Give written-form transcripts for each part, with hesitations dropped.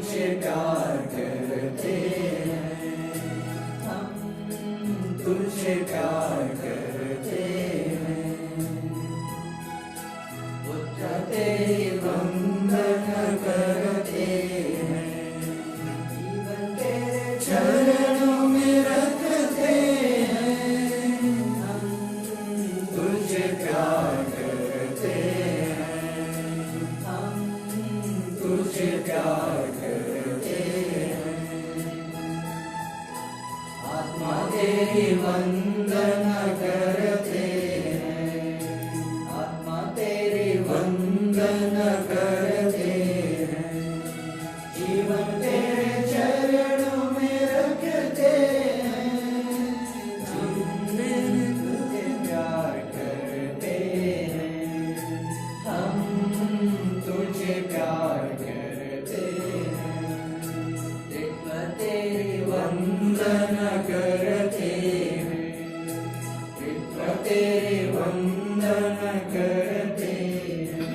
तुझे प्यार करते हैं, हम तुझे प्यार करते हैं। पुत्र तेरी वंदना करते हैं, जीवन तेरे चरणों में रखते हैं। हम तुझे प्यार करते हैं, हम तुझे प्यार करते हैं। आत्मा तेरी वंदना करते हैं, आत्मा तेरी वंदना करते हैं। जीवन तेरे चरणों में रखते हैं, हम तुझे प्यार करते हैं, हम तुझे प्यार करते हैं। कृपा तेरी वंदना करते हैं, कृपा तेरी वंदना करते हैं।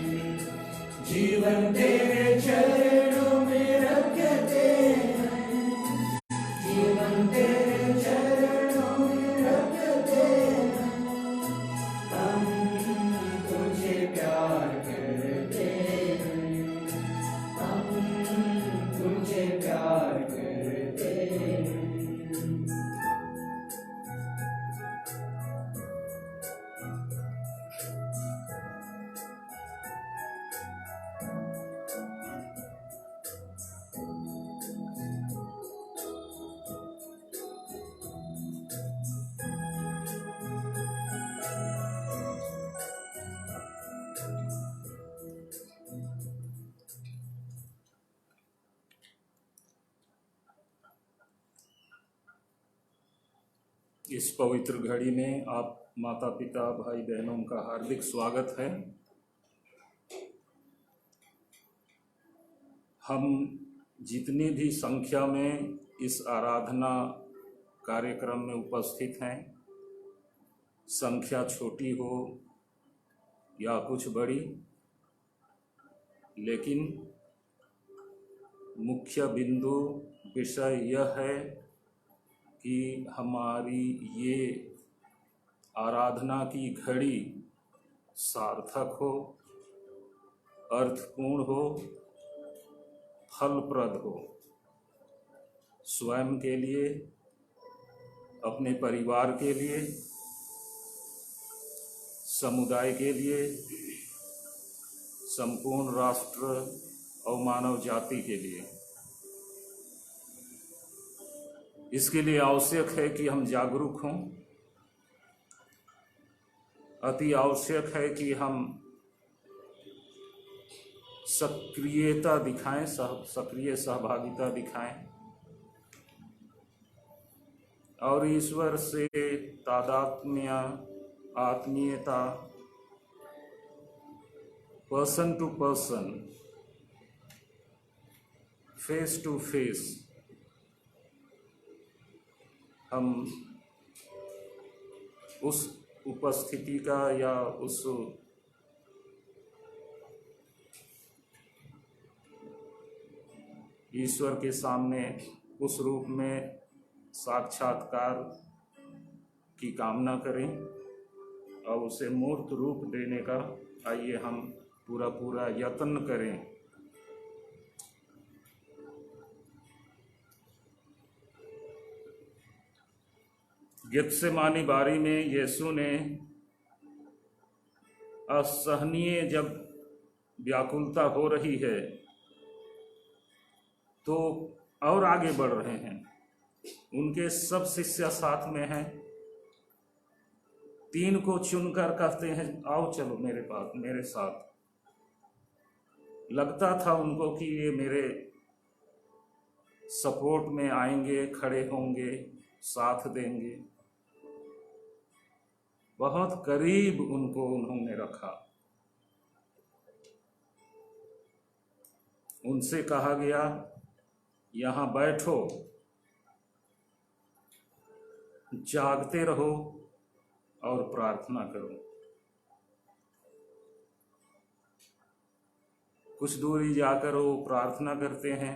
जीवन तेरे चरणों में रखते हैं, जीवन तेरे चरणों में रखते हैं। हम तुझे प्यार करते हैं, हम तुझे प्यार करते हैं। इस पवित्र घड़ी में आप माता पिता भाई बहनों का हार्दिक स्वागत है। हम जितनी भी संख्या में इस आराधना कार्यक्रम में उपस्थित हैं, संख्या छोटी हो या कुछ बड़ी, लेकिन मुख्य बिंदु विषय यह है कि हमारी ये आराधना की घड़ी सार्थक हो, अर्थपूर्ण हो, फलप्रद हो। स्वयं के लिए, अपने परिवार के लिए, समुदाय के लिए, संपूर्ण राष्ट्र और मानव जाति के लिए। इसके लिए आवश्यक है कि हम जागरूक हों, अति आवश्यक है कि हम सक्रियता दिखाएं, सक्रिय सहभागिता दिखाएं और ईश्वर से तादात्म्य, आत्मीयता, person to person, face to face हम उस उपस्थिति का या उस ईश्वर के सामने उस रूप में साक्षात्कार की कामना करें और उसे मूर्त रूप देने का आइए हम पूरा यत्न करें। गेत्सेमानी बारी में यीशु ने असहनीय जब व्याकुलता हो रही है तो और आगे बढ़ रहे हैं, उनके सब शिष्य साथ में हैं। 3 को चुनकर कहते हैं आओ चलो मेरे पास, मेरे साथ। लगता था उनको कि ये मेरे सपोर्ट में आएंगे, खड़े होंगे, साथ देंगे। बहुत करीब उनको उन्होंने रखा। उनसे कहा गया यहाँ बैठो, जागते रहो और प्रार्थना करो। कुछ दूरी जाकर वो प्रार्थना करते हैं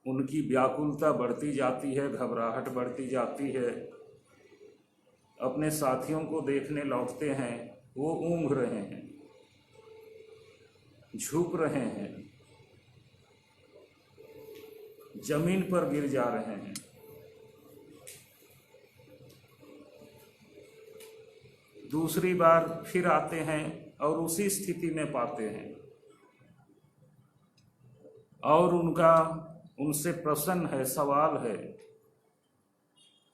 उनकी व्याकुलता बढ़ती जाती है, घबराहट बढ़ती जाती है। अपने साथियों को देखने लौटते हैं, वो ऊँघ रहे हैं, झुक रहे हैं, जमीन पर गिर जा रहे हैं। दूसरी बार फिर आते हैं और उसी स्थिति में पाते हैं, और उनसे प्रश्न है, सवाल है,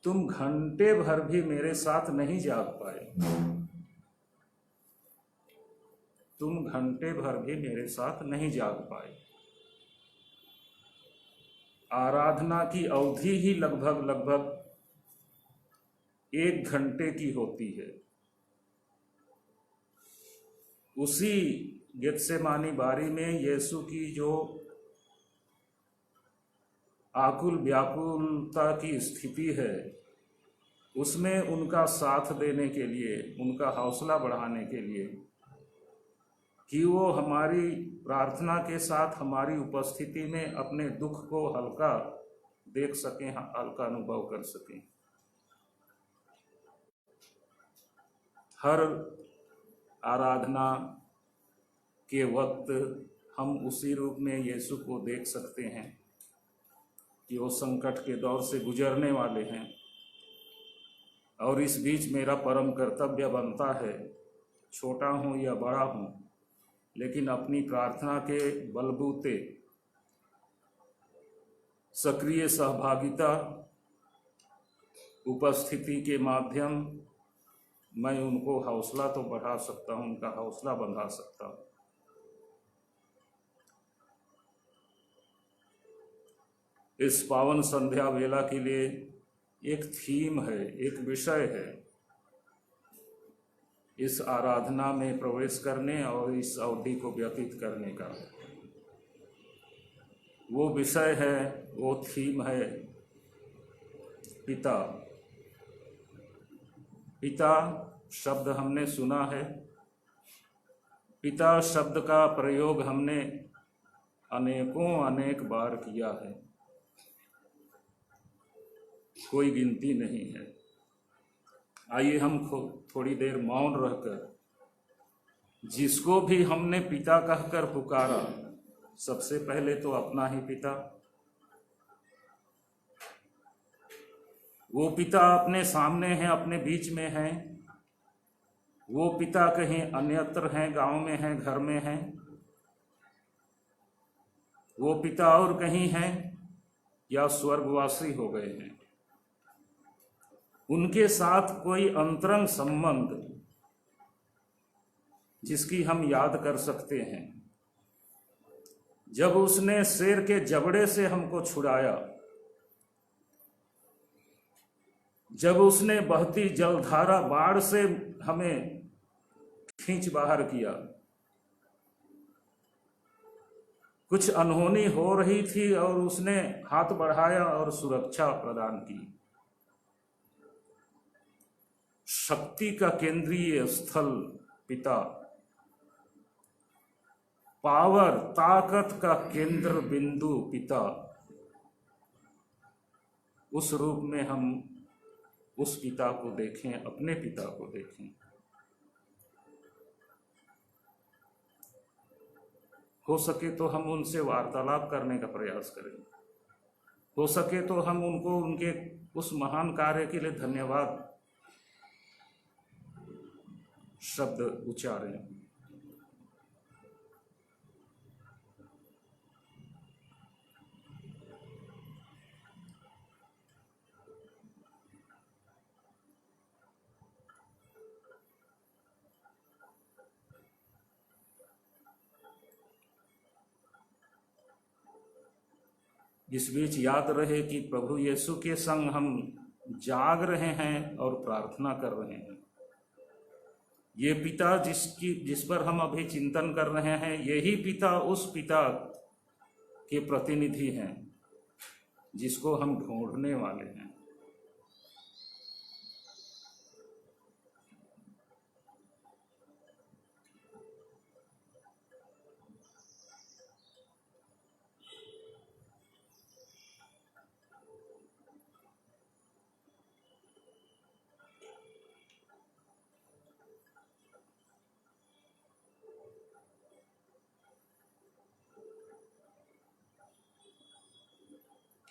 तुम घंटे भर भी मेरे साथ नहीं जाग पाए, तुम घंटे भर भी मेरे साथ नहीं जाग पाए। आराधना की अवधि ही लगभग 1 घंटे की होती है। उसी गेत्सेमानी बारी में यीशु की जो आकुल व्याकुलता की स्थिति है, उसमें उनका साथ देने के लिए, उनका हौसला बढ़ाने के लिए, कि वो हमारी प्रार्थना के साथ हमारी उपस्थिति में अपने दुख को हल्का देख सकें, हल्का अनुभव कर सकें। हर आराधना के वक्त हम उसी रूप में यीशु को देख सकते हैं कि वो संकट के दौर से गुजरने वाले हैं, और इस बीच मेरा परम कर्तव्य बनता है, छोटा हूँ या बड़ा हूँ, लेकिन अपनी प्रार्थना के बलबूते सक्रिय सहभागिता, उपस्थिति के माध्यम मैं उनको हौसला तो बढ़ा सकता हूँ, उनका हौसला बंधा सकता हूँ। इस पावन संध्या वेला के लिए एक थीम है, एक विषय है इस आराधना में प्रवेश करने और इस अवधि को व्यतीत करने का। वो विषय है, वो थीम है पिता। पिता शब्द हमने सुना है, पिता शब्द का प्रयोग हमने अनेक बार किया है, कोई गिनती नहीं है। आइए हम थोड़ी देर मौन रहकर जिसको भी हमने पिता कहकर पुकारा, सबसे पहले तो अपना ही पिता, वो पिता अपने सामने हैं, अपने बीच में हैं, वो पिता कहीं अन्यत्र हैं, गांव में हैं, घर में हैं, वो पिता और कहीं हैं या स्वर्गवासी हो गए हैं। उनके साथ कोई अंतरंग संबंध जिसकी हम याद कर सकते हैं, जब उसने शेर के जबड़े से हमको छुड़ाया, जब उसने बहती जलधारा बाढ़ से हमें खींच बाहर किया, कुछ अनहोनी हो रही थी और उसने हाथ बढ़ाया और सुरक्षा प्रदान की। शक्ति का केंद्रीय स्थल पिता, पावर ताकत का केंद्र बिंदु पिता। उस रूप में हम उस पिता को देखें, अपने पिता को देखें। हो सके तो हम उनसे वार्तालाप करने का प्रयास करें, हो सके तो हम उनको उनके उस महान कार्य के लिए धन्यवाद शब्द उच्चारें। इस बीच याद रहे कि प्रभु यीशु के संग हम जाग रहे हैं और प्रार्थना कर रहे हैं। ये पिता जिस पर हम अभी चिंतन कर रहे हैं, यही पिता उस पिता के प्रतिनिधि हैं जिसको हम ढूंढने वाले हैं।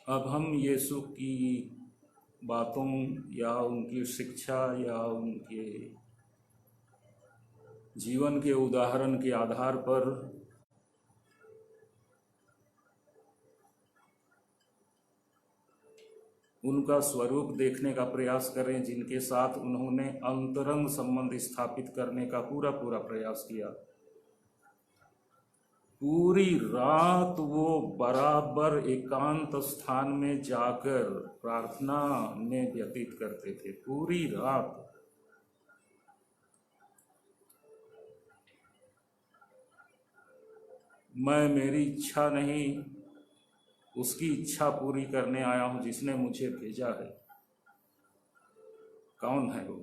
अब हम यीशु की बातों या उनकी शिक्षा या उनके जीवन के उदाहरण के आधार पर उनका स्वरूप देखने का प्रयास करें, जिनके साथ उन्होंने अंतरंग संबंध स्थापित करने का पूरा प्रयास किया। पूरी रात वो बराबर एकांत स्थान में जाकर प्रार्थना में व्यतीत करते थे, पूरी रात। मैं मेरी इच्छा नहीं, उसकी इच्छा पूरी करने आया हूं जिसने मुझे भेजा है। कौन है वो?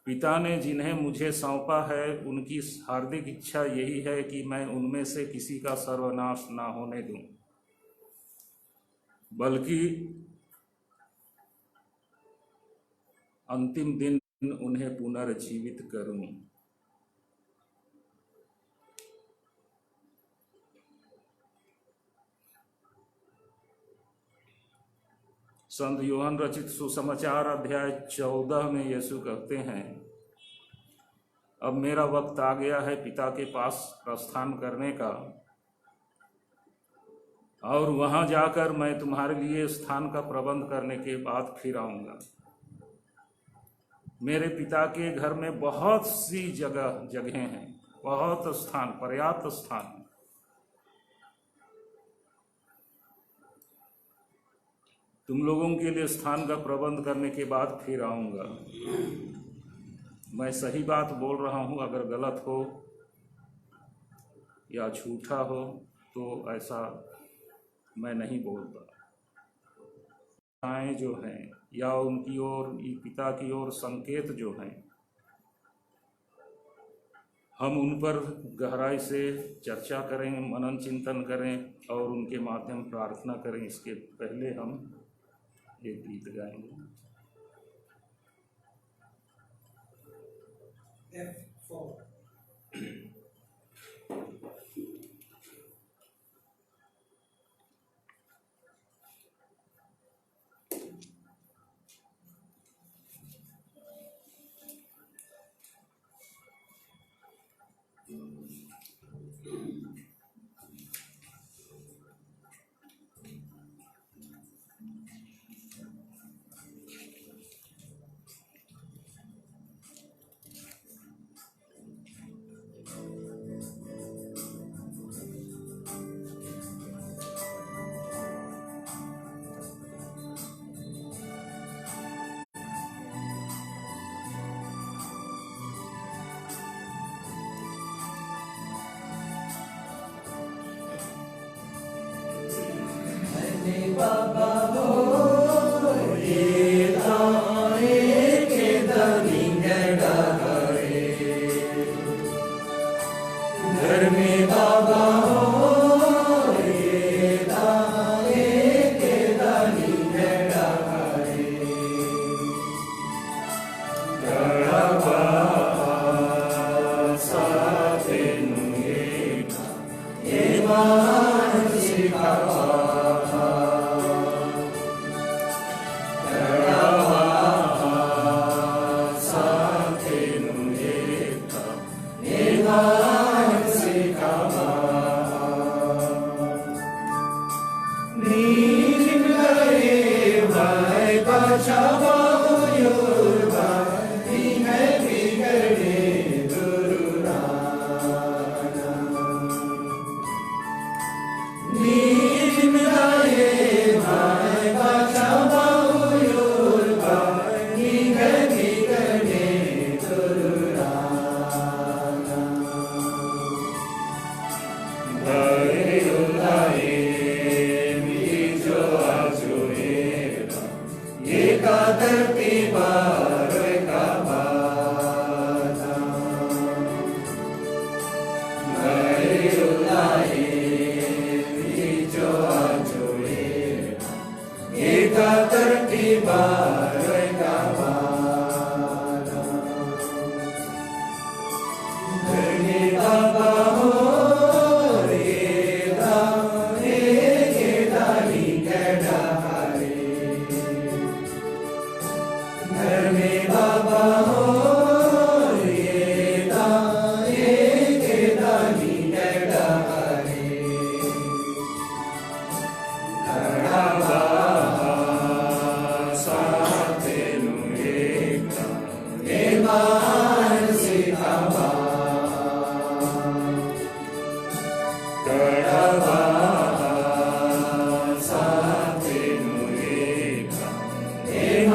पिता ने जिन्हें मुझे सौंपा है, उनकी हार्दिक इच्छा यही है कि मैं उनमें से किसी का सर्वनाश ना होने दूं, बल्कि अंतिम दिन उन्हें पुनर्जीवित करूं। संत यूहन्ना रचित सुसमाचार अध्याय 14 में यीशु कहते हैं, अब मेरा वक्त आ गया है पिता के पास प्रस्थान करने का, और वहां जाकर मैं तुम्हारे लिए स्थान का प्रबंध करने के बाद फिर आऊंगा। मेरे पिता के घर में बहुत सी जगहें हैं, बहुत स्थान, पर्याप्त स्थान। तुम लोगों के लिए स्थान का प्रबंध करने के बाद फिर आऊंगा। मैं सही बात बोल रहा हूं, अगर गलत हो या झूठा हो तो ऐसा मैं नहीं बोलता। जो हैं या उनकी ओर, पिता की ओर संकेत जो हैं, हम उन पर गहराई से चर्चा करें, मनन चिंतन करें और उनके माध्यम प्रार्थना करें। इसके पहले हम एक गीत गाएंगे। बाबा हो ये तारे के दरिंगड़ा रे, घर में बाबा हो ये तारे के दरिंगड़ा रे, गड़ा बाबा साथे नुए ये मान सिखा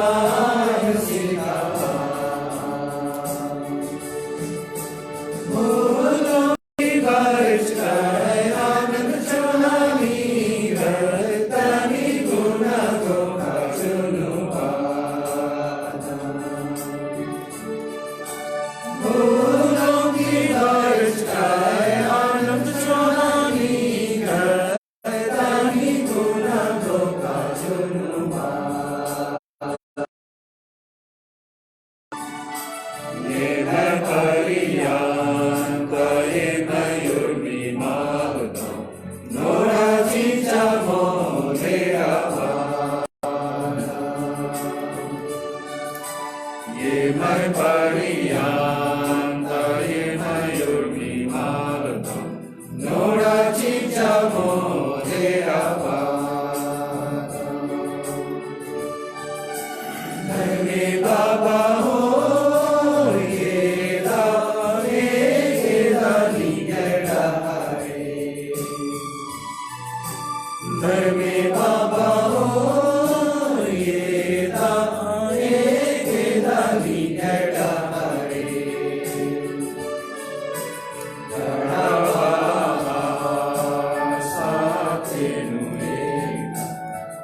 मानसी का फूलों की बारिश का आनंद चुनानी तनी गुना को चुनु फूलों की बारिश का आनंद चुनानी तनी गुना को चुनु ये है परियांत ये मयूरी मागदो नोरा चीचा मोरेरा ये मैं परियांत ये मयूरी मागदो नोरा चीचा मोरेरा धर्मी बाबा हो धर्मी बाबा हो ये दानी गड़ा रे गड़ा साथे नुए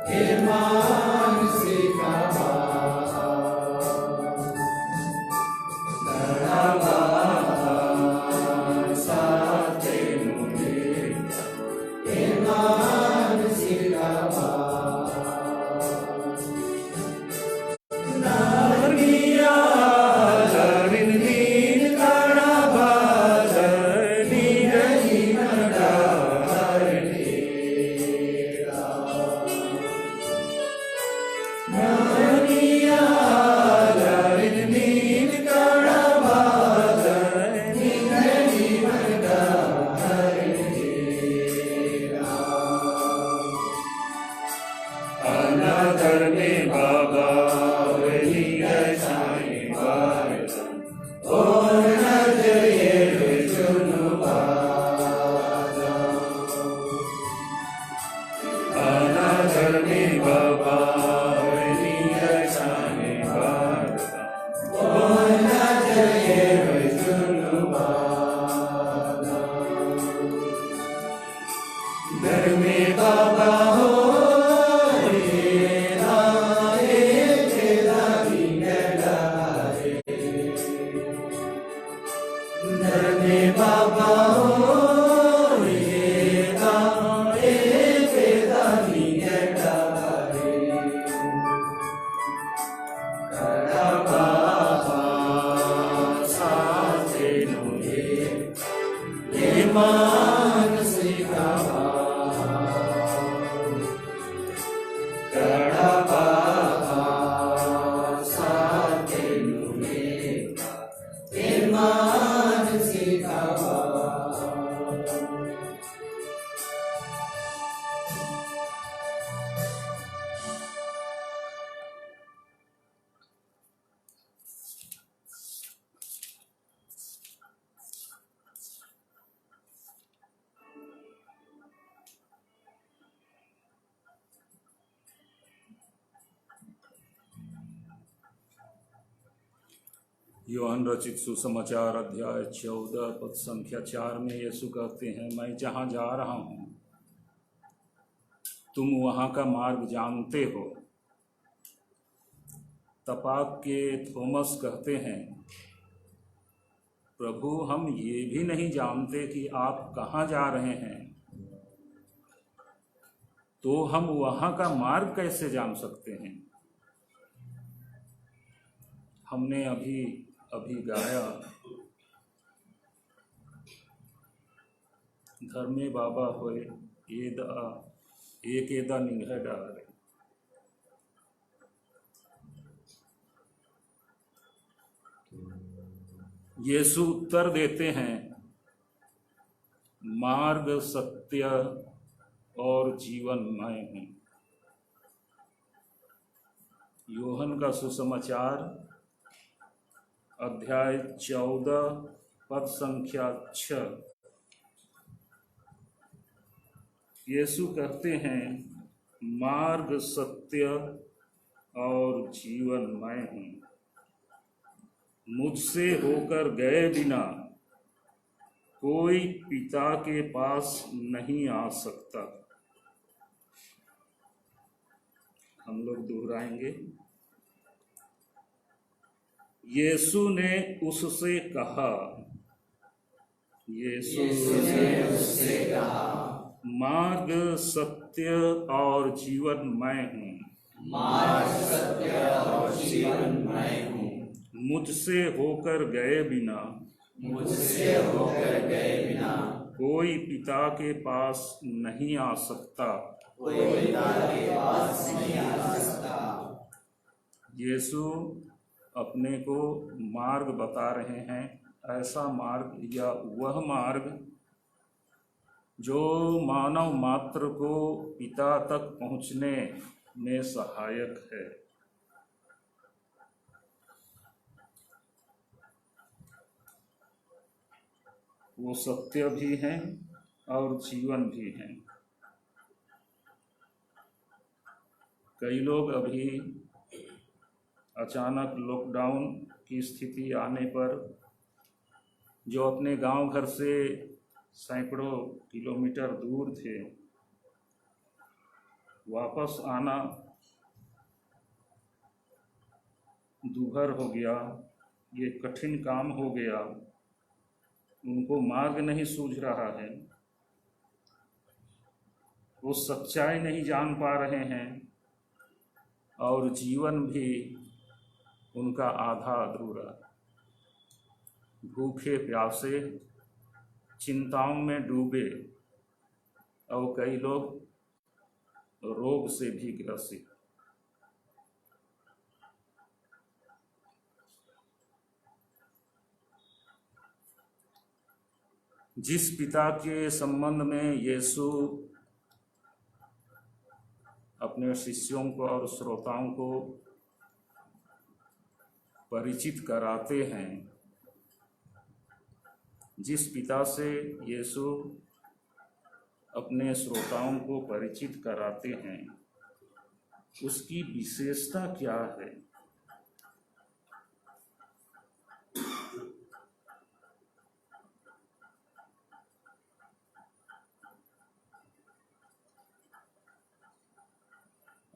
हे मानसी का गड़ा साथे नुए हे मानसी का नारिया लरिन नीन काड़ा बाजनी गई नड़ा नारिया लरिन नीन काड़ा बाजनी गई नड़ा अनादर में बाबा वही साई भारत और नजर ये चुनु अनादर में बाबा वही साई भारत और नजर ये चुनु घर में बाबा हो धर्मी बाबा हो ये दानी गड़ा रे गड़ा बाबा साथे नुए ये मानसी का गड़ा बाबा साथे नुए ये मानसी का योहन रचित सुसमाचार अध्याय 14 पद संख्या 4 में यीशु कहते हैं, मैं जहाँ जा रहा हूँ तुम वहाँ का मार्ग जानते हो। तपाक के थोमस कहते हैं, प्रभु हम ये भी नहीं जानते कि आप कहाँ जा रहे हैं, तो हम वहाँ का मार्ग कैसे जान सकते हैं। हमने अभी गाया, धर्मे बाबा होए एक एदा निगह डारे। यीशु उत्तर देते हैं, मार्ग सत्य और जीवन मैं हूँ। योहन का सुसमाचार अध्याय 14 पद संख्या 6। यीशु कहते हैं, मार्ग सत्य और जीवन मैं हूँ। मुझसे होकर गए बिना कोई पिता के पास नहीं आ सकता। हम लोग दोहराएंगे। यीशु ने उससे कहा, यीशु ने उससे कहा, मार्ग, सत्य और जीवन मैं हूँ। मार्ग, सत्य और जीवन मैं हूँ। मुझसे होकर गए बिना मुझसे होकर गए बिना कोई पिता के पास नहीं आ सकता। कोई पिता के पास नहीं आ सकता। यीशु अपने को मार्ग बता रहे हैं, ऐसा मार्ग या वह मार्ग जो मानव मात्र को पिता तक पहुँचने में सहायक है। वो सत्य भी हैं और जीवन भी हैं। कई लोग अभी अचानक लॉकडाउन की स्थिति आने पर जो अपने गांव घर से सैकड़ों किलोमीटर दूर थे, वापस आना दूभर हो गया, ये कठिन काम हो गया। उनको मार्ग नहीं सूझ रहा है, वो सच्चाई नहीं जान पा रहे हैं और जीवन भी उनका आधा अधूरा। भूखे प्यासे चिंताओं में डूबे और कई लोग रोग से भी ग्रसित। जिस पिता के संबंध में यीशु अपने शिष्यों को और श्रोताओं को परिचित कराते हैं, जिस पिता से यीशु अपने श्रोताओं को परिचित कराते हैं, उसकी विशेषता क्या है?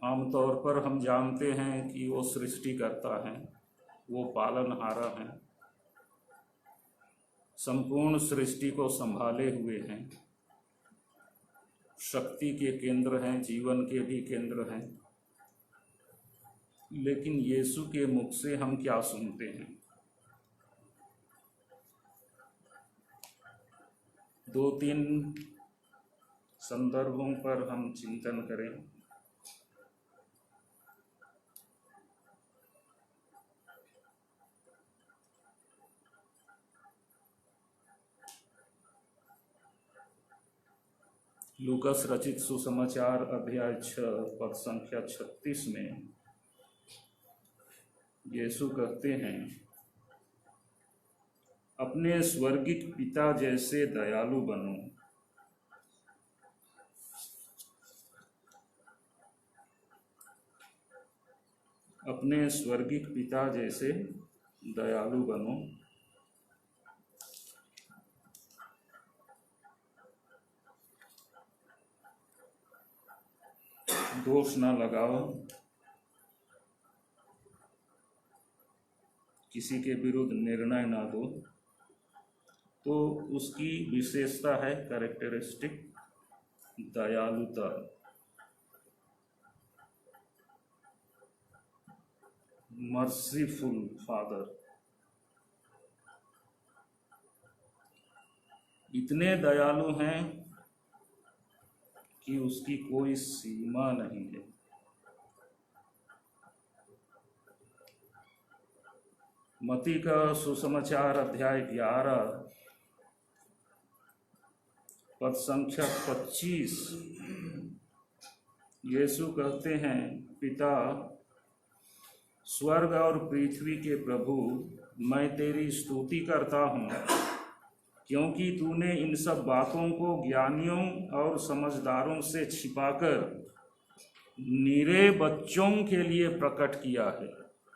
आमतौर पर हम जानते हैं कि वो सृष्टि करता है, वो पालनहारा हैं, संपूर्ण सृष्टि को संभाले हुए हैं, शक्ति के केंद्र हैं, जीवन के भी केंद्र हैं। लेकिन यीशु के मुख से हम क्या सुनते हैं? दो तीन संदर्भों पर हम चिंतन करें। लूकस रचित सुसमाचार अध्याय 6 पद संख्या 36 में यीशु कहते हैं, अपने स्वर्गिक पिता जैसे दयालु बनो। अपने स्वर्गिक पिता जैसे दयालु बनो। दोष ना लगाओ, किसी के विरुद्ध निर्णय ना दो। तो उसकी विशेषता है कैरेक्टरिस्टिक दयालुता। Merciful father. इतने दयालु हैं कि उसकी कोई सीमा नहीं है। मत्ती का सुसमाचार अध्याय 11 पद संख्या 25 यीशु कहते हैं, पिता, स्वर्ग और पृथ्वी के प्रभु, मैं तेरी स्तुति करता हूँ क्योंकि तूने इन सब बातों को ज्ञानियों और समझदारों से छिपाकर निरे बच्चों के लिए प्रकट किया है।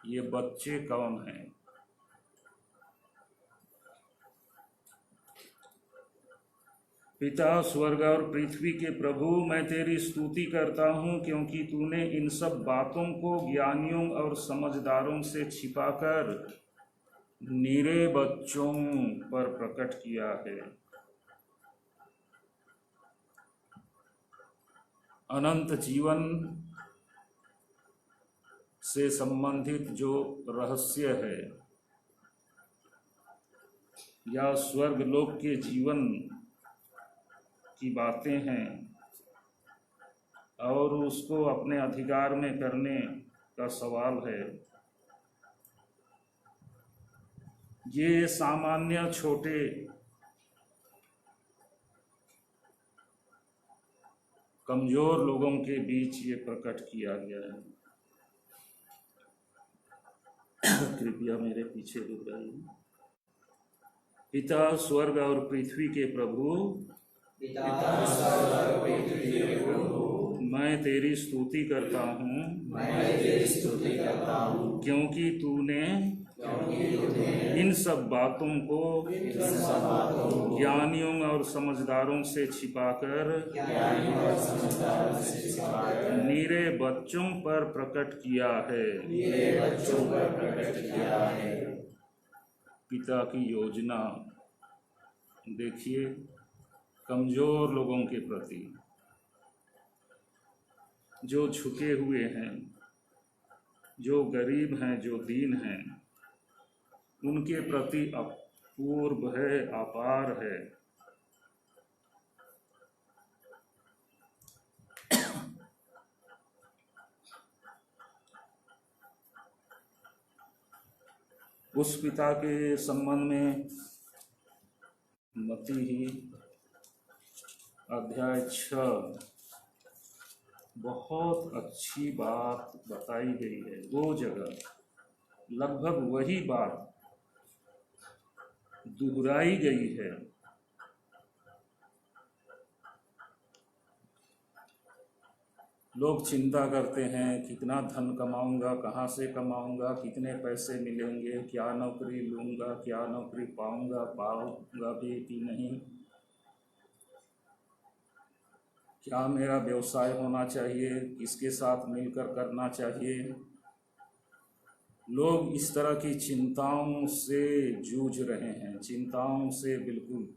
ये बच्चे कौन हैं? पिता स्वर्ग और पृथ्वी के प्रभु, मैं तेरी स्तुति करता हूँ क्योंकि तूने इन सब बातों को ज्ञानियों और समझदारों से छिपाकर निरे बच्चों पर प्रकट किया है। अनंत जीवन से संबंधित जो रहस्य है या स्वर्ग लोक के जीवन की बातें हैं और उसको अपने अधिकार में करने का सवाल है, ये सामान्य छोटे कमजोर लोगों के बीच ये प्रकट किया गया है। कृपया मेरे पीछे दोहराइए। पिता स्वर्ग और पृथ्वी के प्रभु, पिता स्वर्ग और पृथ्वी के प्रभु, मैं तेरी स्तुति करता हूँ, मैं तेरी स्तुति करता हूँ क्योंकि तूने इन सब बातों को ज्ञानियों और समझदारों से छिपाकर निरे बच्चों पर प्रकट किया है। पिता की योजना देखिए, कमजोर लोगों के प्रति, जो झुके हुए हैं, जो गरीब हैं, जो दीन हैं, उनके प्रति अपूर्व है, अपार है। उस पिता के संबंध में मत्ती ही अध्याय 6 बहुत अच्छी बात बताई गई है। वो जगह लगभग वही बात दोहराई गई है। लोग चिंता करते हैं, कितना धन कमाऊंगा, कहाँ से कमाऊंगा, कितने पैसे मिलेंगे, क्या नौकरी लूंगा, क्या नौकरी पाऊंगा भी कि नहीं, क्या मेरा व्यवसाय होना चाहिए, किसके साथ मिलकर करना चाहिए। लोग इस तरह की चिंताओं से जूझ रहे हैं, चिंताओं से बिल्कुल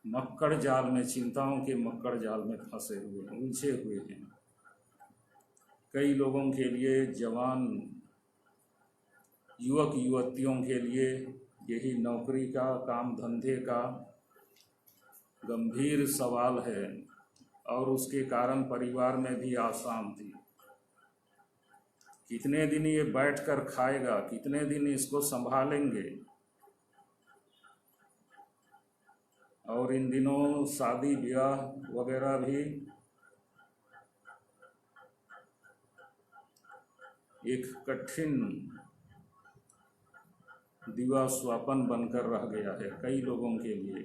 मक्कड़ जाल में, चिंताओं के मक्कड़ जाल में फंसे हुए हैं, उलझे हुए हैं। कई लोगों के लिए, जवान युवक युवतियों के लिए यही नौकरी का, काम धंधे का गंभीर सवाल है और उसके कारण परिवार में भी अशांति। कितने दिन ये बैठकर खाएगा, कितने दिन इसको संभालेंगे। और इन दिनों शादी ब्याह वगैरह भी एक कठिन दिवा स्वापन बनकर रह गया है कई लोगों के लिए।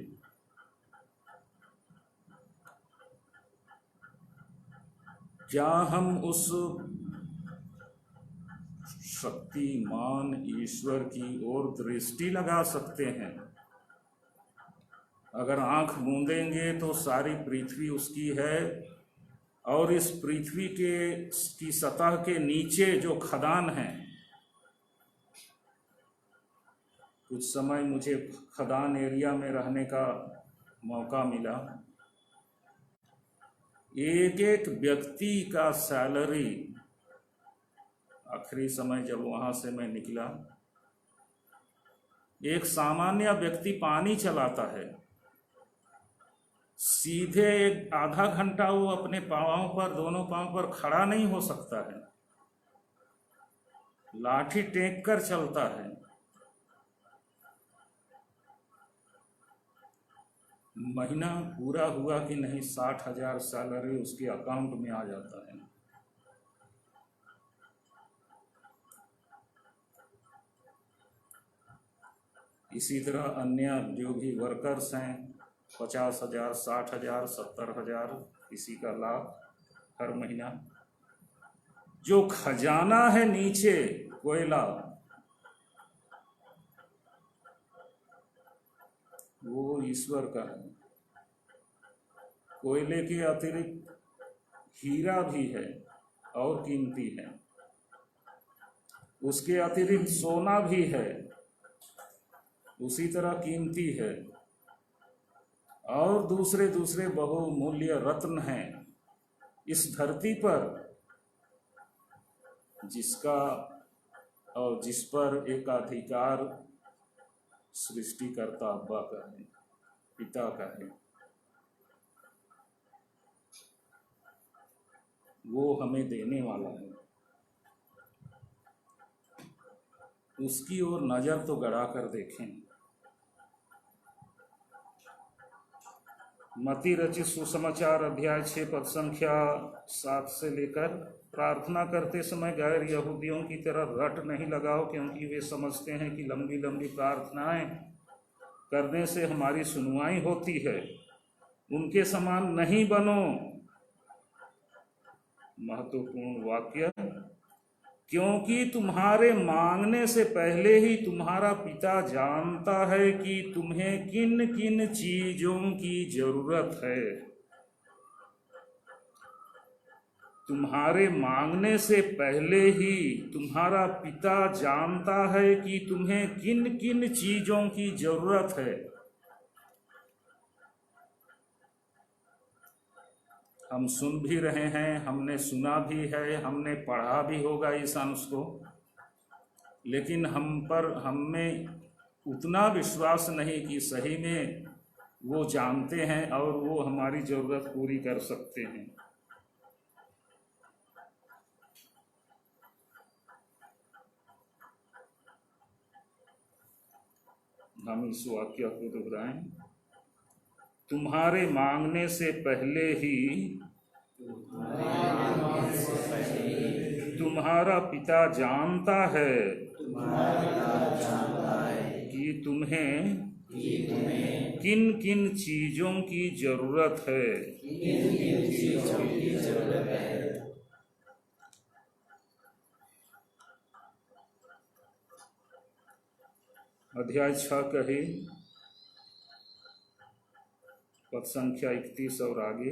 क्या हम उस शक्तिमान ईश्वर की ओर दृष्टि लगा सकते हैं? अगर आंख मूंदेंगे तो सारी पृथ्वी उसकी है और इस पृथ्वी की सतह के नीचे जो खदान है, कुछ समय मुझे खदान एरिया में रहने का मौका मिला। एक एक व्यक्ति का सैलरी, आखिरी समय जब वहां से मैं निकला, एक सामान्य व्यक्ति पानी चलाता है, सीधे एक आधा घंटा वो अपने पांवों पर, दोनों पांव पर खड़ा नहीं हो सकता है, लाठी टेक कर चलता है। महीना पूरा हुआ कि नहीं 60,000 सैलरी उसके अकाउंट में आ जाता है। इसी तरह अन्य जो भी वर्कर्स हैं, 50,000, 60,000, 70,000 किसी का लाख। हर महीना। जो खजाना है नीचे कोयला, वो ईश्वर का है। कोयले के अतिरिक्त हीरा भी है और कीमती है, उसके अतिरिक्त सोना भी है, उसी तरह कीमती है, और दूसरे दूसरे बहुमूल्य रत्न हैं इस धरती पर, जिसका और जिस पर एकाधिकार सृष्टिकर्ता अब्बा का है, पिता का है। वो हमें देने वाला है, उसकी ओर नजर तो गड़ा कर देखें। मती रचित सुसमाचार अध्याय 6 पद संख्या 7 से लेकर, प्रार्थना करते समय गैर यहूदियों की तरह रट नहीं लगाओ, क्योंकि वे समझते हैं कि लंबी लंबी प्रार्थनाएं करने से हमारी सुनवाई होती है। उनके समान नहीं बनो। महत्वपूर्ण वाक्य, क्योंकि तुम्हारे मांगने से पहले ही तुम्हारा पिता जानता है कि तुम्हें किन किन चीजों की जरूरत है। तुम्हारे मांगने से पहले ही तुम्हारा पिता जानता है कि तुम्हें किन किन चीजों की जरूरत है। हम सुन भी रहे हैं, हमने सुना भी है, हमने पढ़ा भी होगा इस अंश को, लेकिन हमें उतना विश्वास नहीं कि सही में वो जानते हैं और वो हमारी जरूरत पूरी कर सकते हैं। हम इस वाक्य को दोहराएं, तुम्हारे मांगने से पहले ही तुम्हारा पिता जानता है कि तुम्हें किन किन चीजों की जरूरत है। अध्याय 6 कहे, पद संख्या 31 और आगे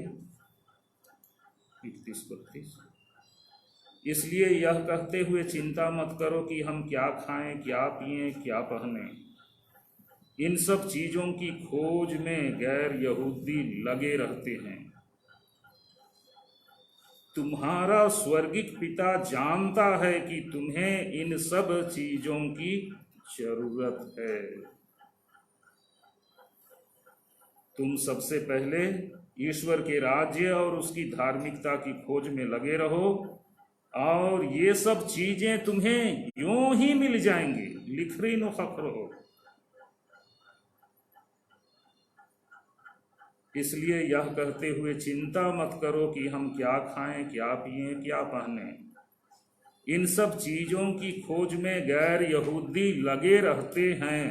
31-32। इसलिए यह कहते हुए चिंता मत करो कि हम क्या खाएं, क्या पिएं, क्या पहने। इन सब चीजों की खोज में गैर यहूदी लगे रहते हैं। तुम्हारा स्वर्गिक पिता जानता है कि तुम्हें इन सब चीजों की जरूरत है। तुम सबसे पहले ईश्वर के राज्य और उसकी धार्मिकता की खोज में लगे रहो, और ये सब चीजें तुम्हें यूं ही मिल जाएंगी। लिखरी नो फख्र हो। इसलिए यह कहते हुए चिंता मत करो कि हम क्या खाएं, क्या पिएं, क्या पहने। इन सब चीजों की खोज में गैर यहूदी लगे रहते हैं।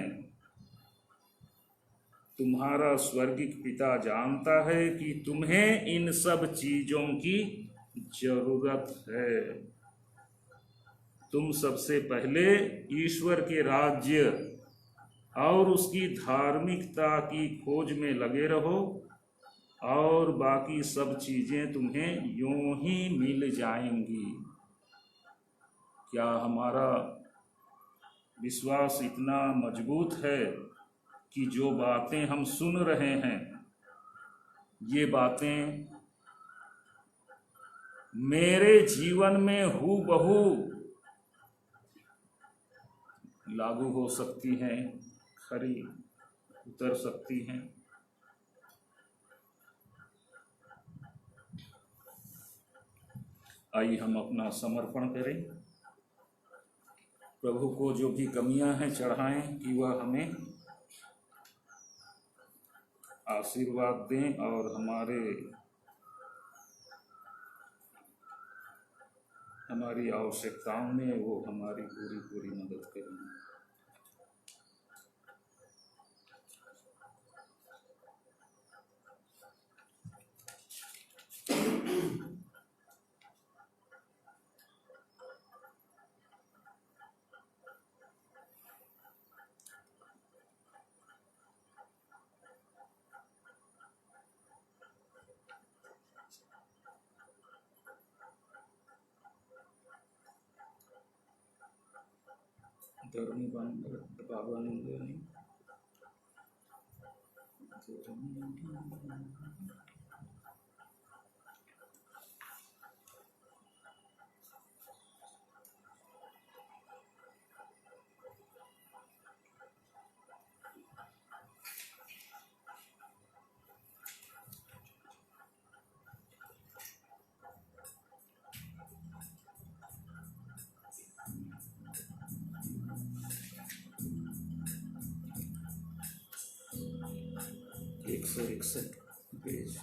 तुम्हारा स्वर्गिक पिता जानता है कि तुम्हें इन सब चीजों की जरूरत है। तुम सबसे पहले ईश्वर के राज्य और उसकी धार्मिकता की खोज में लगे रहो, और बाकी सब चीजें तुम्हें यूं ही मिल जाएंगी। क्या हमारा विश्वास इतना मजबूत है कि जो बातें हम सुन रहे हैं, ये बातें मेरे जीवन में हूबहू लागू हो सकती हैं, खरी उतर सकती हैं? आइए हम अपना समर्पण करें, प्रभु को जो भी कमियां हैं चढ़ाएं कि वह हमें आशीर्वाद दें और हमारी आवश्यकताओं में वो हमारी पूरी मदद करें। धर्मी बाबा ने एक सौ 61 पेज।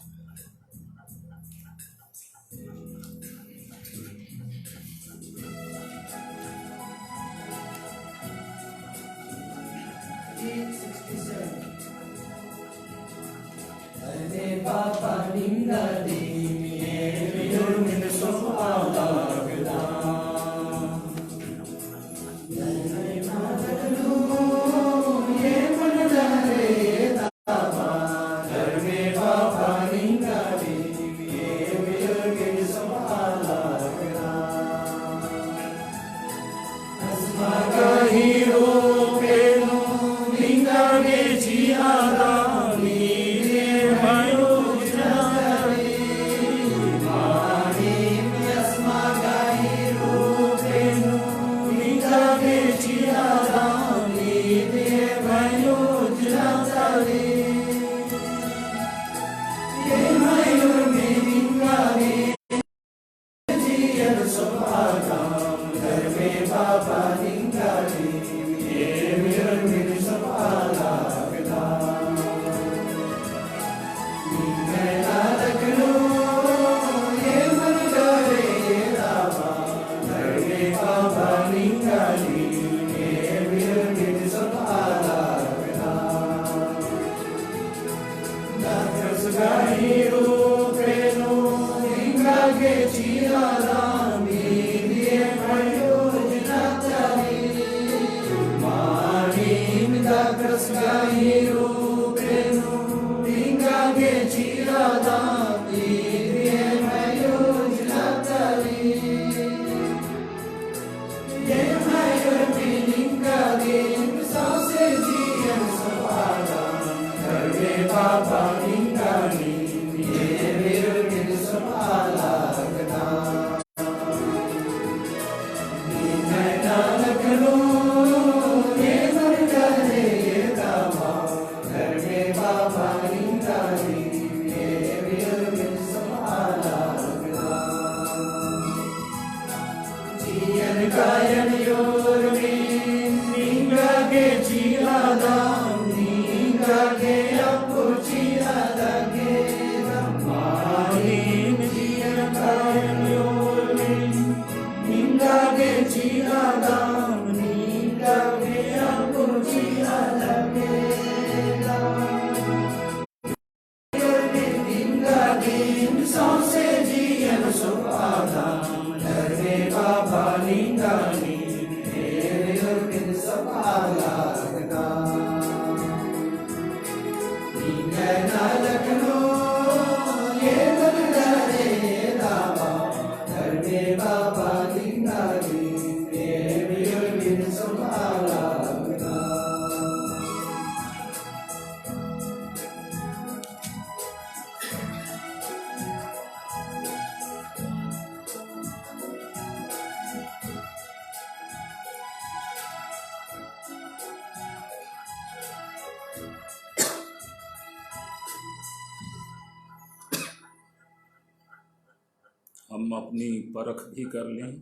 हम अपनी परख भी कर लें।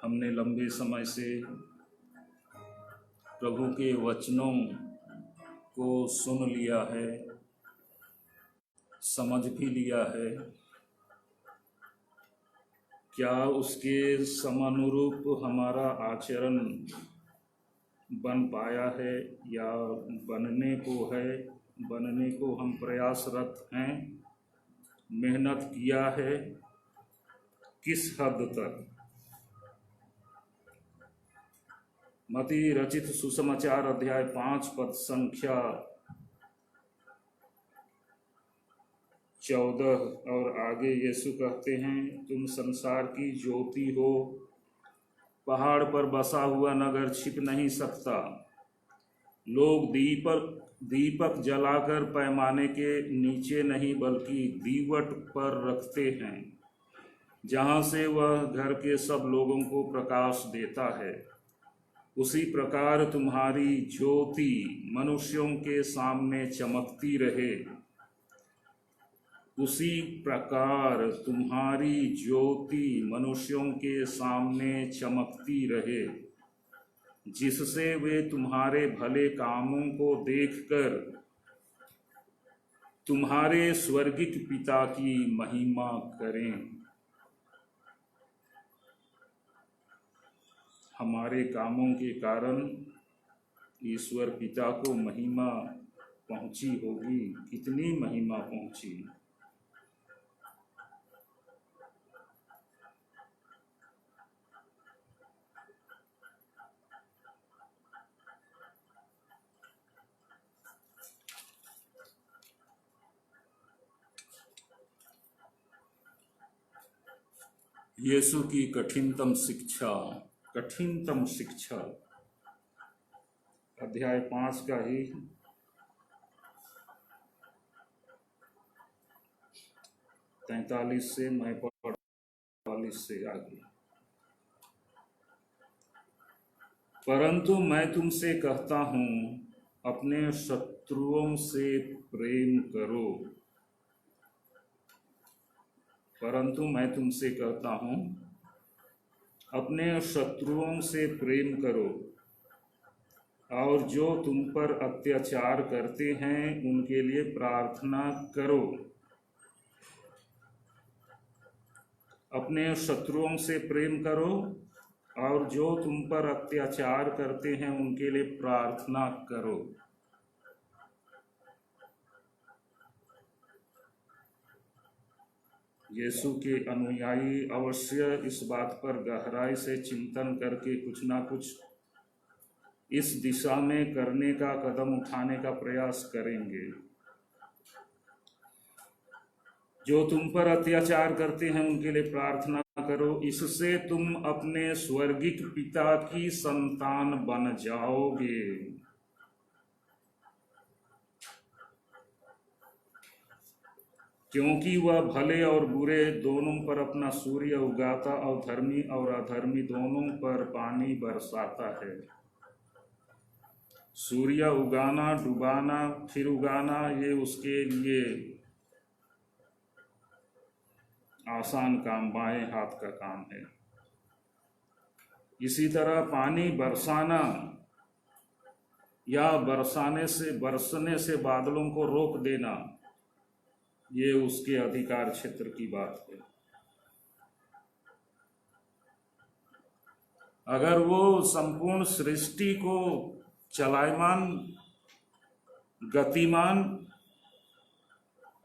हमने लंबे समय से प्रभु के वचनों को सुन लिया है, समझ भी लिया है। क्या उसके समानुरूप हमारा आचरण बन पाया है या बनने को है? बनने को हम प्रयासरत हैं, मेहनत किया है, किस हद तक? मत्ती रचित सुसमाचार अध्याय 5 पद संख्या 14 और आगे यीशु कहते हैं, तुम संसार की ज्योति हो। पहाड़ पर बसा हुआ नगर छिप नहीं सकता। लोग दीपक जलाकर पैमाने के नीचे नहीं बल्कि दीवट पर रखते हैं, जहाँ से वह घर के सब लोगों को प्रकाश देता है। उसी प्रकार तुम्हारी ज्योति मनुष्यों के सामने चमकती रहे। उसी प्रकार तुम्हारी ज्योति मनुष्यों के सामने चमकती रहे, जिससे वे तुम्हारे भले कामों को देखकर तुम्हारे स्वर्गिक पिता की महिमा करें। हमारे कामों के कारण ईश्वर पिता को महिमा पहुंची होगी। कितनी महिमा पहुंची। यीशु की कठिनतम शिक्षा अध्याय 5 का ही 43 से मैं 45 से आगे। परंतु मैं तुमसे कहता हूँ, अपने शत्रुओं से प्रेम करो। परंतु मैं तुमसे कहता हूँ, अपने शत्रुओं से प्रेम करो, और जो तुम पर अत्याचार करते हैं उनके लिए प्रार्थना करो। अपने शत्रुओं से प्रेम करो, और जो तुम पर अत्याचार करते हैं उनके लिए प्रार्थना करो। यीशु के अनुयायी अवश्य इस बात पर गहराई से चिंतन करके कुछ ना कुछ इस दिशा में करने का कदम उठाने का प्रयास करेंगे। जो तुम पर अत्याचार करते हैं उनके लिए प्रार्थना करो, इससे तुम अपने स्वर्गिक पिता की संतान बन जाओगे। क्योंकि वह भले और बुरे दोनों पर अपना सूर्य उगाता और धर्मी और अधर्मी दोनों पर पानी बरसाता है। सूर्य उगाना, डुबाना, फिर उगाना, ये उसके लिए आसान काम, बाएं हाथ का काम है। इसी तरह पानी बरसाना या बरसने से बादलों को रोक देना, ये उसके अधिकार क्षेत्र की बात है। अगर वो संपूर्ण सृष्टि को चलायमान, गतिमान,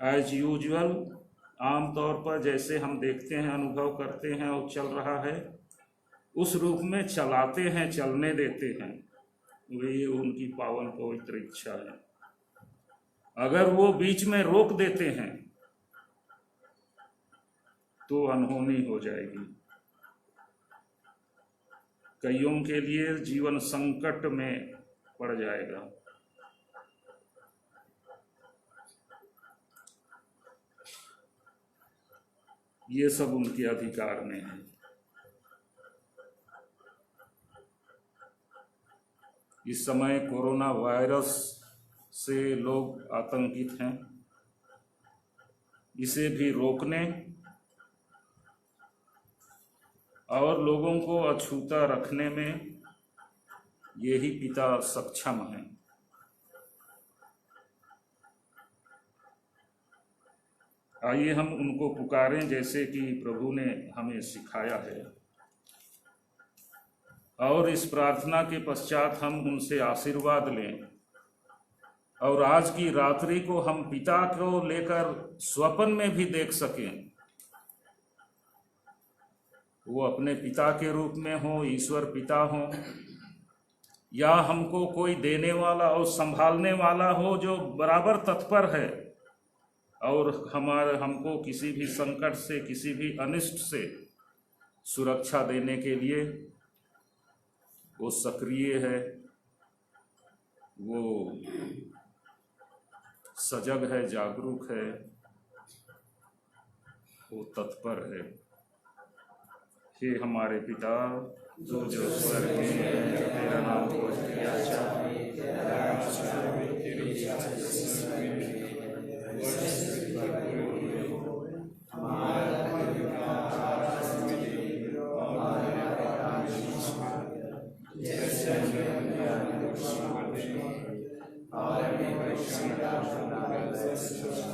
एज यूजुअल, आमतौर पर जैसे हम देखते हैं, अनुभव करते हैं और चल रहा है, उस रूप में चलाते हैं, चलने देते हैं, वही उनकी पावन पवित्र इच्छा है। अगर वो बीच में रोक देते हैं तो अनहोनी हो जाएगी। कईयों के लिए जीवन संकट में पड़ जाएगा। ये सब उनके अधिकार में है। इस समय कोरोना वायरस से लोग आतंकित हैं। इसे भी रोकने और लोगों को अछूता रखने में यही पिता सक्षम हैं। आइए हम उनको पुकारें जैसे कि प्रभु ने हमें सिखाया है, और इस प्रार्थना के पश्चात हम उनसे आशीर्वाद लें, और आज की रात्रि को हम पिता को लेकर स्वप्न में भी देख सकें। वो अपने पिता के रूप में हो, ईश्वर पिता हो, या हमको कोई देने वाला और संभालने वाला हो जो बराबर तत्पर है और हमको किसी भी संकट से, किसी भी अनिष्ट से सुरक्षा देने के लिए वो सक्रिय है, वो सजग है, जागरूक है, वो तत्पर है। हे हमारे पिता जो स्वर्ग में है, तेरा नाम पूजित किया जाए, तेरा राज्य आए, तेरी इच्छा जैसी स्वर्ग में वैसे पृथ्वी हो। हमारा प्रतिदिन आज हमें दे, और हमारे अपराध क्षमा जैसे हमें अपने दोषियों को दे, और हमें परीक्षा में डालना वैसे छुड़ा।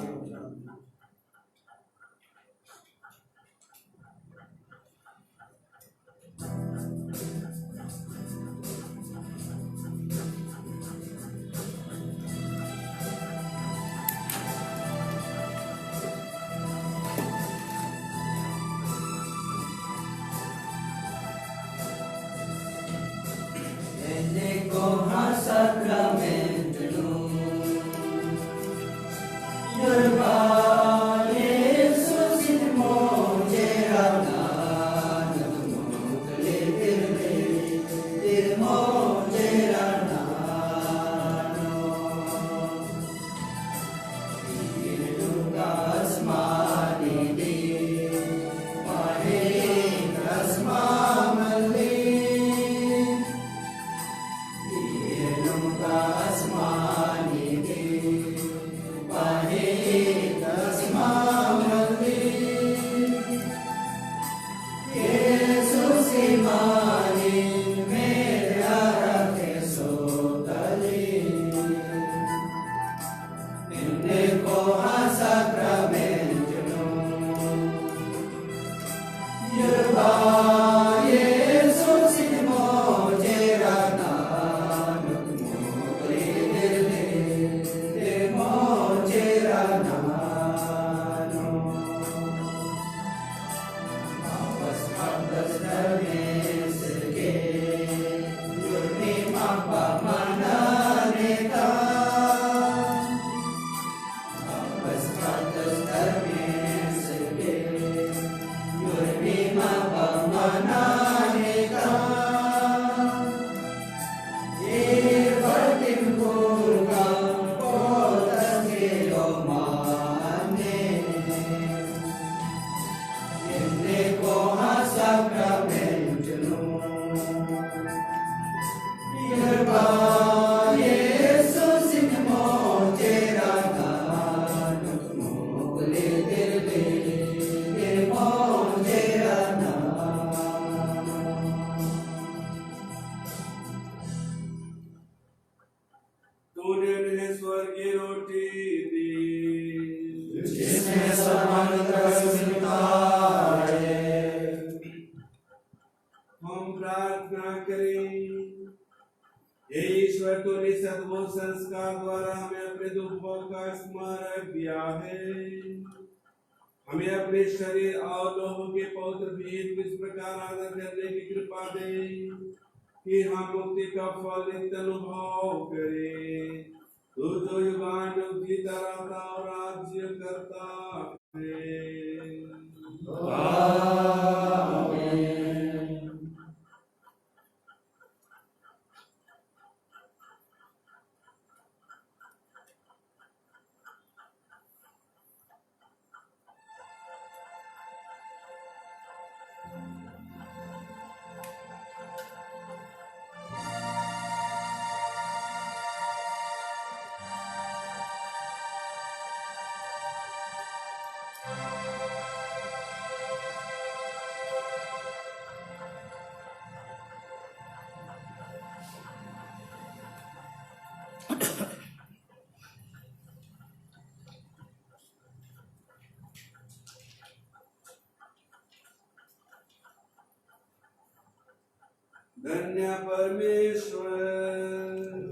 संस्कार द्वारा हमें अपने दुखों का स्मरण दिया है। हमें अपने शरीर और लोगों के पवित्र भीड़ इस प्रकार आदर करने की कृपा दे कि हम मुक्ति का फल नित्य अनुभव करें। तू जो युगानुयुग जीता रहता और राज्य करता है। धन्य परमेश्वर,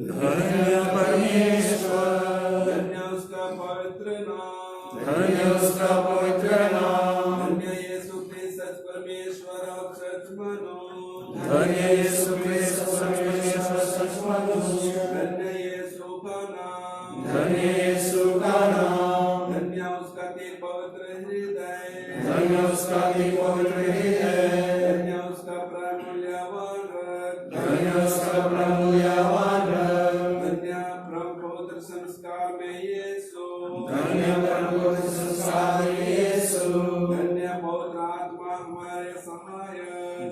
धन्य परमेश्वर, धन्य उसका पवित्र नाम, धन्य उसका पवित्र नाम, धन्य यीशु क्रिस्त सच परमेश्वर और सच मनुष्य, धन्य यीशु क्रिस्त परमेश्वर सच मनुष्य, धन्य यीशु का नाम, धन्य यीशु का नाम, धन्य उसका अति पवित्र हृदय, धन्य उसका अति पवित्र हृदय, धन्य उसका प्राण मूल्यवान रक्त, धन्य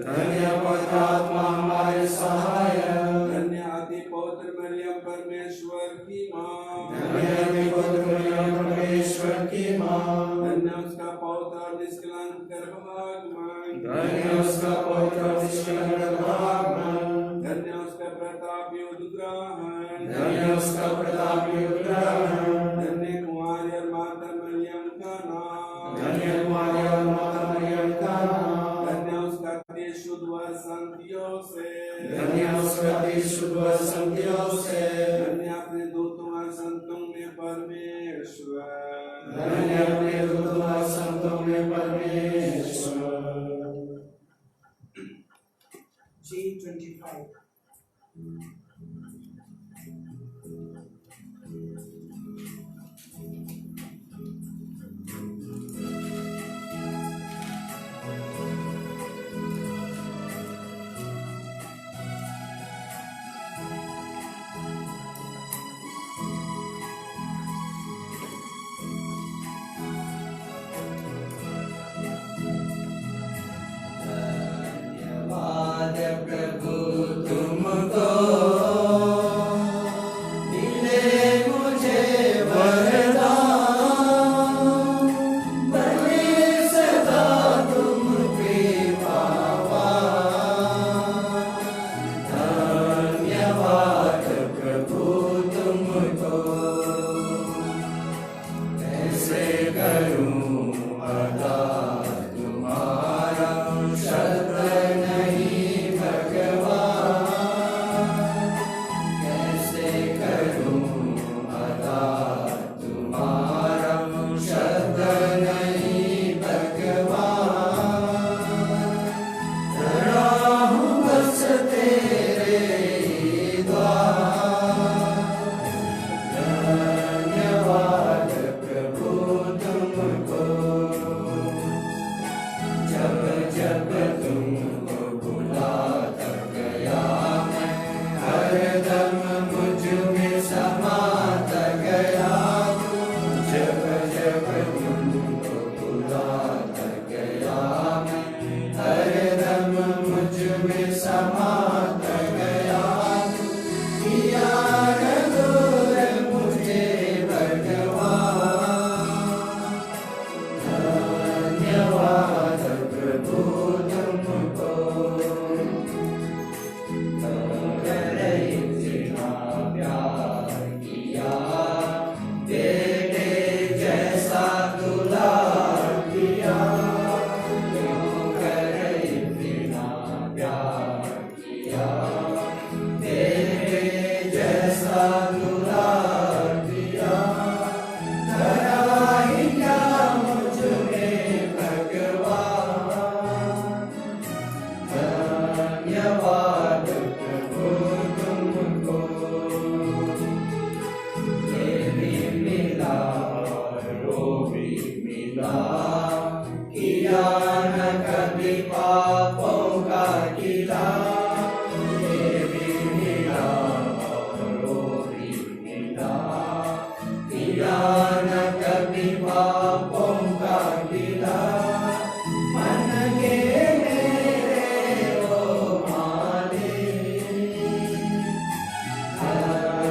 धन्य पवित्र आत्मा हमारे सहायक, धन्य अति पवित्र मरियम परमेश्वर की माँ, धन्य अति पवित्र मरियम परमेश्वर की माँ, धन्य उसका पवित्र और निष्कलंक गर्भागमन, धन्य उसका पवित्र और निष्कलंक गर्भागमन, धन्य उसका प्रतापी उद्ग्रहण, धन्य उसका प्रतापी उद्ग्रहण, धन्य कुमारी और माता मरियम का नाम, धन्य कुमारी और माता मरियम का नाम, धन्य उसका अति शुद्ध व संतियों से, धन्य उसका अति शुद्ध व संतियों से, धन्य अपने दूतों और संतों में परमेश्वर, धन्य अपने दूतों और संतों में परमेश्वर। G25. धन्यवाद प्रभु तुमको, मिले मुझे वरदान, बने सदा तुम कृपावान। धन्यवाद प्रभु तुमको, कैसे करूं अदा तुम्हारा, शब्द नहीं भगवान, कैसे करूं अदा तुम्हारा, शब्द नहीं भगवान। खड़ा हूँ बस तेरे ही द्वार, धन्यवाद प्रभु तुमको, जब जब तुमको बुलाता गया मैं, हरदम मुझ में समाता गया तू। जब जब तुमको बुलाता गया मैं, हरदम मुझ में समाता गया तू। किया रघुर मुझे भगवान, धन्यवाद प्रभु तुमको। तुमने इतना प्यार किया, बेटे जैसा दुलार किया। क्यों कर इतना प्यार किया, बेटे जैसा दुलार किया। धरा ही क्या मुझ में भगवान, धन्यवाद प्रभु तुमको। ये भी मिला और वो भी मिला, किया न कभी पापों का गिला। ये भी मिला और वो भी मिला, किया न कभी पापों का गिला। मन के मेरे ओ मालिक,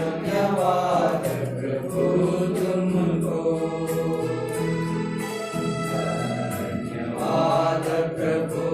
धन्यवाद प्रभु तुमको, धन्यवाद प्रभु